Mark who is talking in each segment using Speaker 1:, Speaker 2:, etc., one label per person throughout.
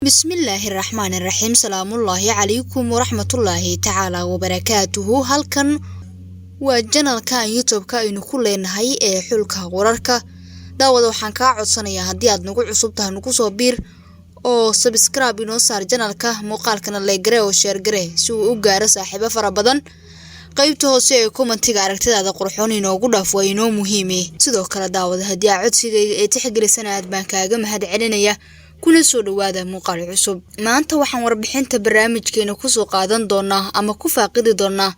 Speaker 1: Bismillahirrahmanirrahiim. Salaamullaahi calaykum waraxmatullaahi tacaala wabarakaatuhu. Halkan waa janalka YouTube-ka aynu ku leenahay ee xulka wararka. Daawada waxaan kaa codsanayaa haddii aad nagu cusub tahay nagu soo biir oo subscribe inoo saar janalka, muuqaalkana like gare oo share gare si uu u gaaro saaxiibo fara badan. qaybta hoose ee commentiga aragtidaada qurxoon inoogu dhaaf waa inoo muhiim ah. Sidoo kale daawada haddii aad codsigayga ee tixgelisanaad baan kaaga mahadcelinaya. kuna soo dhawaada muuqaal cusub. Maanta waxaan warbixinta barnaamijkeena ku soo qaadan doonaa ama ku faaqidi doonaa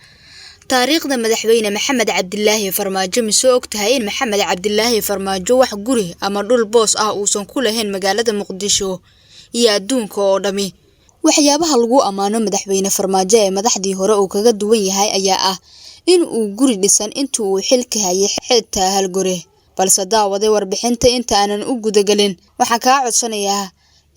Speaker 1: taariikhda madaxweyne Maxamed Cabdilaahi Farmaajo. Ma soo ogtahay in Maxamed Cabdilaahi Farmaajo wax guri ama dhul boos ah uusan ku lahayn magaalada Muqdisho iyo adduunka oo dhami? waxyaabaha lagu amaano madaxweyne Farmaajo ee madaxdii hore uu kaga duwan yahay ayaa ah in uu guri dhisan intii uu xilka hayay xitaa hal guri. balse daawada warbixinta inta aanan u gudagalin waxaan kaa codsanayaa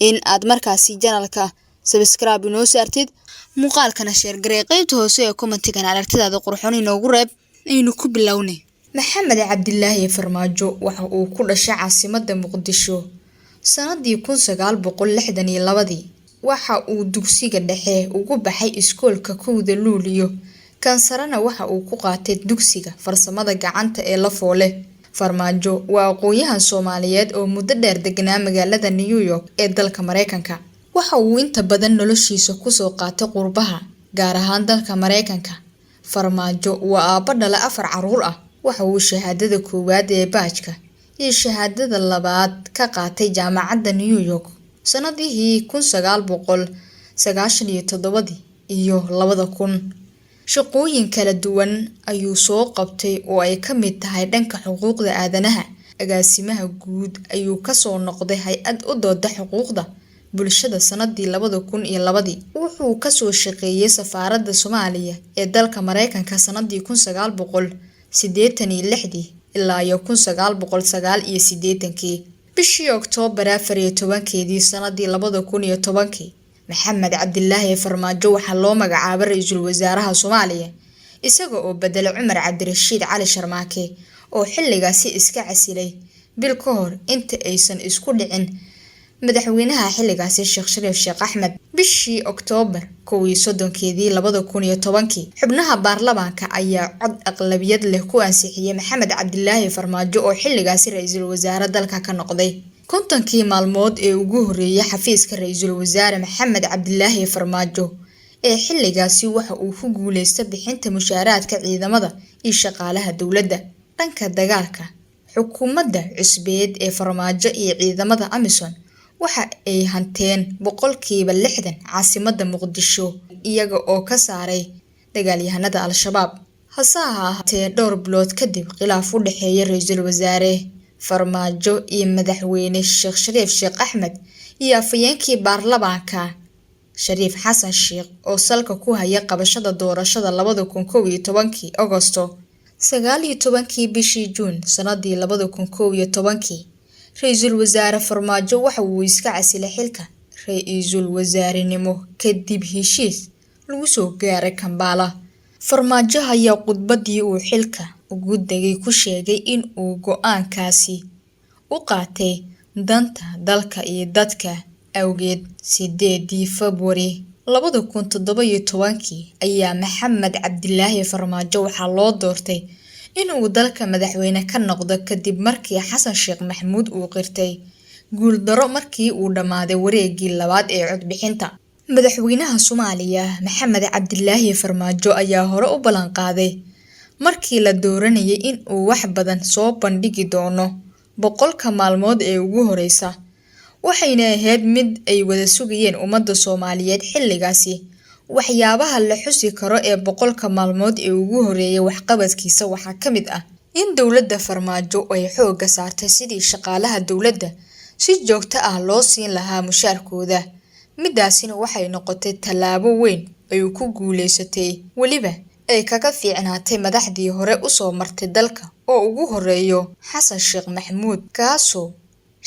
Speaker 1: in aad markaasi janalka subscribe inoo saartid, muuqaalkana share garee, qaybta hoose ee commentiga aragtidaada qurxoon inoogu reeb. aynu ku bilownay. Maxamed Cabdilaahi Farmaajo waxa uu ku dhashay caasimadda Muqdisho sanadii 1962. waxa uu dugsiga dhexe ugu baxay iskoolka Kowda Luuliyo, kan sarena waxa uu ku qaatay dugsiga farsamada gacanta ee Lafoole. Farmaajo waa aqoonyahan Soomaaliyeed oo muddo dheer deganaa magaalada New York ee dalka Mareykanka. waxa uu inta badan noloshiisa ku soo qaatay qurbaha, gaar ahaan dalka Mareykanka. Farmaajo waa aabba dhala 4 caruur ah. waxa uu shahaadada koowaad ee baajka iyo shahaadada labaad ka qaatay jaamacadda New York sanadihii 1997 iyo 2000. shaqooyin kala duwan ayuu soo qabtay oo ay ka mid tahay dhanka xuquuqda aadanaha. agaasimaha guud ayuu ka soo noqday hay'ad u dooda xuquuqda bulshada sanadii 2002. wuxuu ka soo shaqeeyay safaaradda Soomaaliya ee dalka Mareykanka sanadii 1986 ilaa 1989. bishii Oktoobar 14 sanadii 2010 Maxamed Cabdilaahi Farmaajo waxaa loo magacaabay ra'iisul wasaaraha Soomaaliya isaga oo bedel Cumar Cabdirashiid Cali Sharmaake oo xilligaasi iska casilay bil ka hor inta aysan isku dhicin madaxweynaha xilligaasi Sheekh Shariif Sheekh Axmed. bishii Oktoobar 31 2010 xubnaha baarlamaanka ayaa cod aqlabiyad leh ku ansixiyay Maxamed Cabdilaahi Farmaajo oo xilligaasi ra'iisul wasaare dalka ka noqday. 50 maalmood ee ugu horeeyay xafiiska ra'iisul wasaare Maxamed Cabdilaahi Farmaajo ee xilligaasi waxa uu ku guuleystay bixinta mushaaraadka ciidamada iyo shaqaalaha dawladda. dhanka dagaalka, xukuumadda cusbeed ee Farmaajo iyo ciidamada Amisom waxa ay hanteen 60% caasimadda Muqdisho iyaga oo ka saaray dagaalyahanada Al-Shabaab. hase ahaatee dhowr bilood kadib khilaaf u dhaxeeyay ra'iisul wasaare Farmaajo iyo madaxweyne Sheekh Shariif Sheekh Axmed iyo afhayeenkii baarlamaanka Shariif Xasan Sheekh oo salka ku haya qabashada doorashada 2011 Agoosto. 19 bishii Juun sanadii 2011 ra'iisul wasaare Farmaajo waxa uu iska casilay xilka ra'iisul wasaarenimo kadib heshiis lagu soo gaaray Kampala. Farmaajo ayaa khudbadii uu xilka ugu dagay ku sheegay in uu go'aankaasi u qaatay danta dalka iyo dadka awgeed. 8 February 2017 ayaa Maxamed Cabdilaahi Farmaajo waxaa loo doortay in uu dalka madaxweyne ka noqdo kadib markii Xasan Sheekh Maxamuud uu qirtay guul daro markii uu dhamaaday wareegii labaad ee codbixinta. madaxweynaha Soomaaliya Maxamed Cabdilaahi Farmaajo ayaa hore u ballan qaaday markii la dooranayay in uu wax badan soo bandhigi doono 100 maalmood ee ugu horeysa, waxayna ahayd mid ay wada sugayeen ummadda Soomaaliyeed xilligaasi. waxyaabaha la xusi karo ee 100 maalmood ee ugu horeeyay waxqabadkiisa waxaa ka mid ah in dawladda Farmaajo ay xoogga saartay sidii shaqaalaha dawladda si joogto ah loo siin lahaa mushaarkooda. midaasina waxay noqotay tallaabo weyn ay ku guuleysatay, waliba ay kaga fiicnaatay madaxdii hore u soo martay dalka oo ugu horeeyo Xasan Sheekh Maxamuud, kaasoo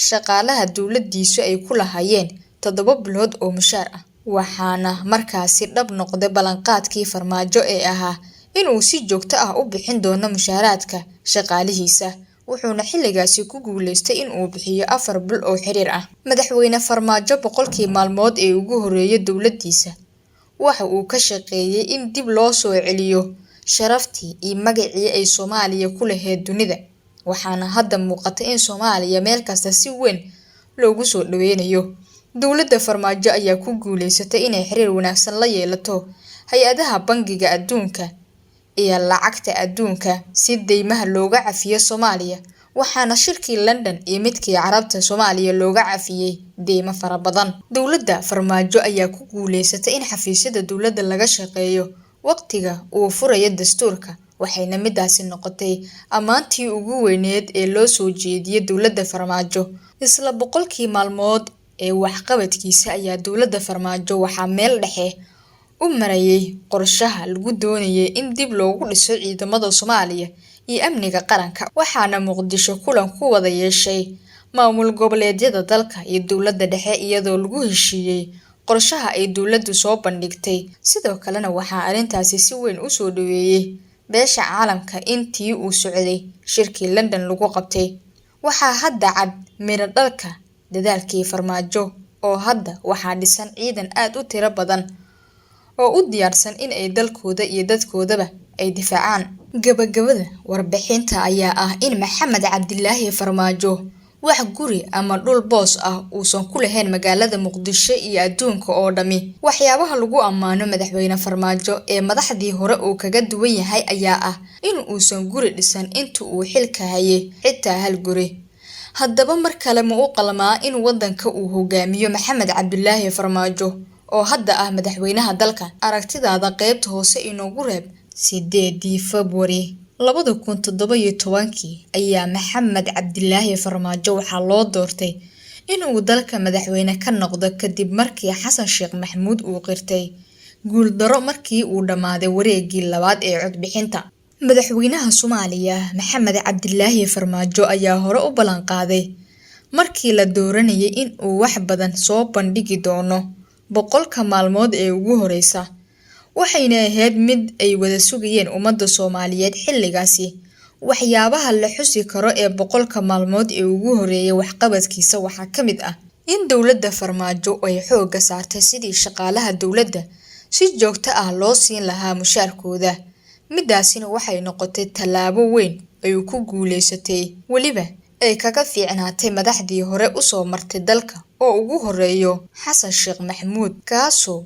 Speaker 1: shaqaalaha dawladdiisu ay ku lahaayeen 7 bilood oo mushaar ah. waxaana markaasi dhab noqday ballanqaadkii Farmaajo ee ahaa in uu si joogto ah u bixin doono mushaaraadka shaqaalihiisa. wuxuuna xilligaasi ku guuleystay in uu bixiyo 4 bil oo xiriir ah. Madaxweyne Farmaajo boqolkii maalmood ee ugu horeeyay dowladdiisa waxa uu ka shaqeeyay in dib loo soo celiyo sharaftii iyo magacii ay Soomaaliya ku lahayd dunida, waxaana hadda muuqata in Soomaaliya meel kasta si weyn loogu soo dhaweynayo. Dowladda Farmaajo ayaa ku guuleysatay inay xiriir wanaagsan la yeelato hay'adaha Bangiga Adduunka iyo Lacagta Adduunka si deymaha looga cafiyo Soomaaliya, waxaana shirkii London iyo midkii Carabta Soomaaliya looga cafiyay deymo fara badan. Dowladda Farmaajo ayaa ku guuleysatay in xafiisyada dowladda laga shaqeeyo waqtiga uu furayo dastuurka, waxayna midaasi noqotay ammaantii ugu weyneed ee loo soo jeediyay dowladda Farmaajo. Isla boqolkii maalmood ee waxqabadkiisa ayaa dowladda Farmaajo waxaa meel dhexe u marayay qorshaha lagu doonayay in dib loogu dhiso ciidamada Soomaaliya iyo amniga qaranka, waxaana Muqdisho kulan ku wada yeeshay maamul goboleedyada dalka iyo dowladda dhexe iyadoo lagu heshiiyay qorshaha ay dowladdu soo bandhigtay. Sidoo kalena waxaa arrintaasi si weyn u soo dhaweeyay beesha caalamka intii uu socday shirkii London lagu qabtay. Waxaa hadda cad miro dhalka dadaalkii Farmaajo oo hadda waxaa dhisan ciidan aad u tiro badan oo u diyaarsan in ay dalkooda iyo dadkoodaba ay difaacaan. Gabagabada warbixinta ayaa ah in Maxamed Cabdilaahi Farmaajo wax guri ama dhul boos ah uusan ku lahayn magaalada Muqdisho iyo adduunka oo dhami. Waxyaabaha lagu ammaano madaxweyne Farmaajo ee madaxdii hore uu kaga duwan yahay ayaa ah in uusan guri dhisan inta uu xilka hayay xitaa hal guri. Haddaba mar kale ma u qalmaa in waddanka uu hogaamiyo Maxamed Cabdilaahi Farmaajo oo hadda ah madaxweynaha dalka? Aragtidaada qaybta hoose inoogu reeb. 8 February 2017 ayaa Maxamed Cabdilaahi Farmaajo waxaa loo doortay in uu dalka madaxweyne ka noqdo kadib markii Xasan Sheekh Maxamuud uu qirtay guul daro markii uu dhamaaday wareegii labaad ee codbixinta. Madaxweynaha Soomaaliya Maxamed Cabdilaahi Farmaajo ayaa hore u ballan qaaday markii la dooranayay in uu wax badan soo bandhigi doono boqolka maalmood ee ugu horeysa, waxayna ahayd mid ay wada sugayeen ummadda Soomaaliyeed xilligaasi. Waxyaabaha la xusi karo ee boqolka maalmood ee ugu horeeyay waxqabadkiisa waxaa ka mid ah in dowladda Farmaajo ay xoogga saartay sidii shaqaalaha dowladda si joogto ah loo siin lahaa mushaarkooda. Midaasina waxay noqotay tallaabo weyn ay ku guuleysatay, weliba ay kaga fiicnaatay madaxdii hore u soo martay dalka oo ugu horeeyo Xasan Sheekh Maxamuud, kaasoo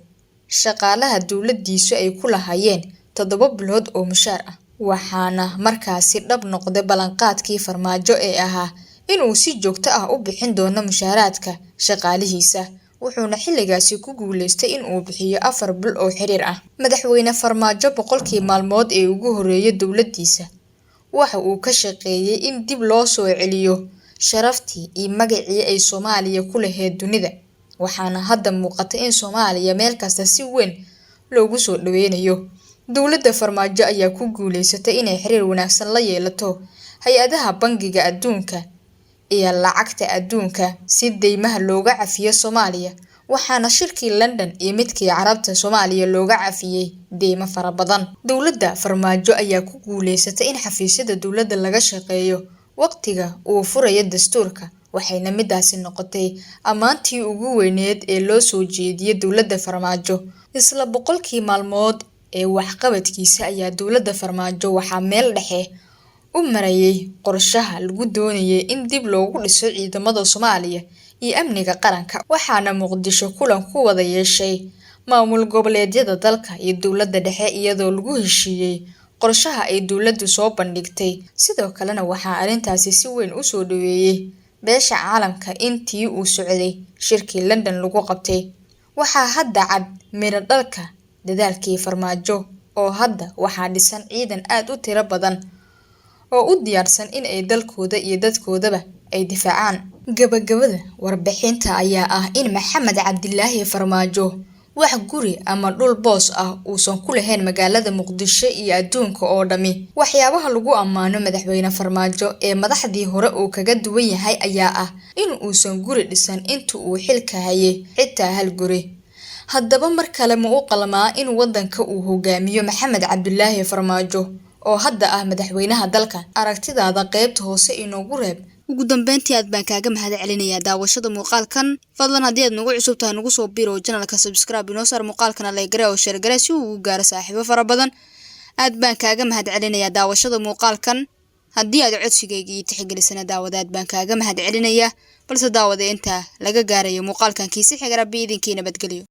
Speaker 1: shaqaalaha dowladdiisu ay ku lahaayeen 7 bilood oo mushaar ah. Waxaana markaasi dhab noqday ballanqaadkii Farmaajo ee ahaa in uu si joogto ah u bixin doono mushaaraadka shaqaalihiisa, wuxuuna xilligaasi ku guuleystay in uu bixiyo 4 bil oo xiriir ah. Madaxweyne Farmaajo boqolkii maalmood ee ugu horeeyay dowladdiisa waxa uu ka shaqeeyay in dib loo soo celiyo sharaftii iyo magacii ay Soomaaliya ku lahayd dunida, waxaana hadda muuqata in Soomaaliya meel kasta si weyn loogu soo dhaweynayo. Dowladda Farmaajo ayaa ku guuleysatay inay xiriir wanaagsan la yeelato hay'adaha Bangiga Adduunka iyo Lacagta Adduunka si deymaha looga cafiyo Soomaaliya, waxaana shirkii London iyo midkii Carabta Soomaaliya looga cafiyay deymo fara badan. Dowladda Farmaajo ayaa ku guuleysatay in xafiisyada dowladda laga shaqeeyo waqtiga uu furayo dastuurka, waxayna midaasi noqotay ammaantii ugu weyneed ee loo soo jeediyay dowladda Farmaajo. Isla boqolkii maalmood ee waxqabadkiisa ayaa dowladda Farmaajo waxaa meel dhexe u marayay qorshaha lagu doonayay in dib loogu dhiso ciidamada Soomaaliya iyo amniga qaranka, waxaana Muqdisho kulan ku wada yeeshay maamul goboleedyada dalka iyo dowladda dhexe iyadoo lagu heshiiyay qorshaha ay dowladdu soo bandhigtay. Sidoo kalena waxaa arrintaasi si weyn u soo dhaweeyay beesha caalamka intii uu socday shirkii London lagu qabtay. Waxaa hadda cad miro dhalka dadaalkii Farmaajo oo hadda waxaa dhisan ciidan aad u tiro badan oo u diyaarsan in ay dalkooda iyo dadkoodaba ay difaacaan. Gabagabada warbixinta ayaa ah in Maxamed Cabdilaahi Farmaajo wax guri ama dhul boos ah uusan ku lahayn magaalada Muqdisho iyo adduunka oo dhami. Waxyaabaha lagu ammaano madaxweyne Farmaajo ee madaxdii hore uu kaga duwan yahay ayaa ah in uusan guri dhisan inta uu xilka hayay xitaa hal guri. Haddaba mar kale ma u qalmaa in waddanka uu hogaamiyo Maxamed Cabdilaahi Farmaajo oo hadda ah madaxweynaha dalka. Aragtidaada qaybta hoose inoogu reeb. Ugu dambeyntii aad baan kaaga mahadcelinayaa daawashada muuqaalkan. Fadlan haddii aad nagu cusub tahay nagu soo biiro channelka subscribe inoo saar muuqaalkana like garee oo share garee si uu u gaaro saaxiibo fara badan. aad baan kaaga mahadcelinayaa daawashada muuqaalkan. haddii aad codsigayga iyo tixgelisana daawadaad baan kaaga mahadcelinayaa balse daawada inta laga gaarayo muuqaalkan kiisi xiga rabbi idinkiina badgaliyo.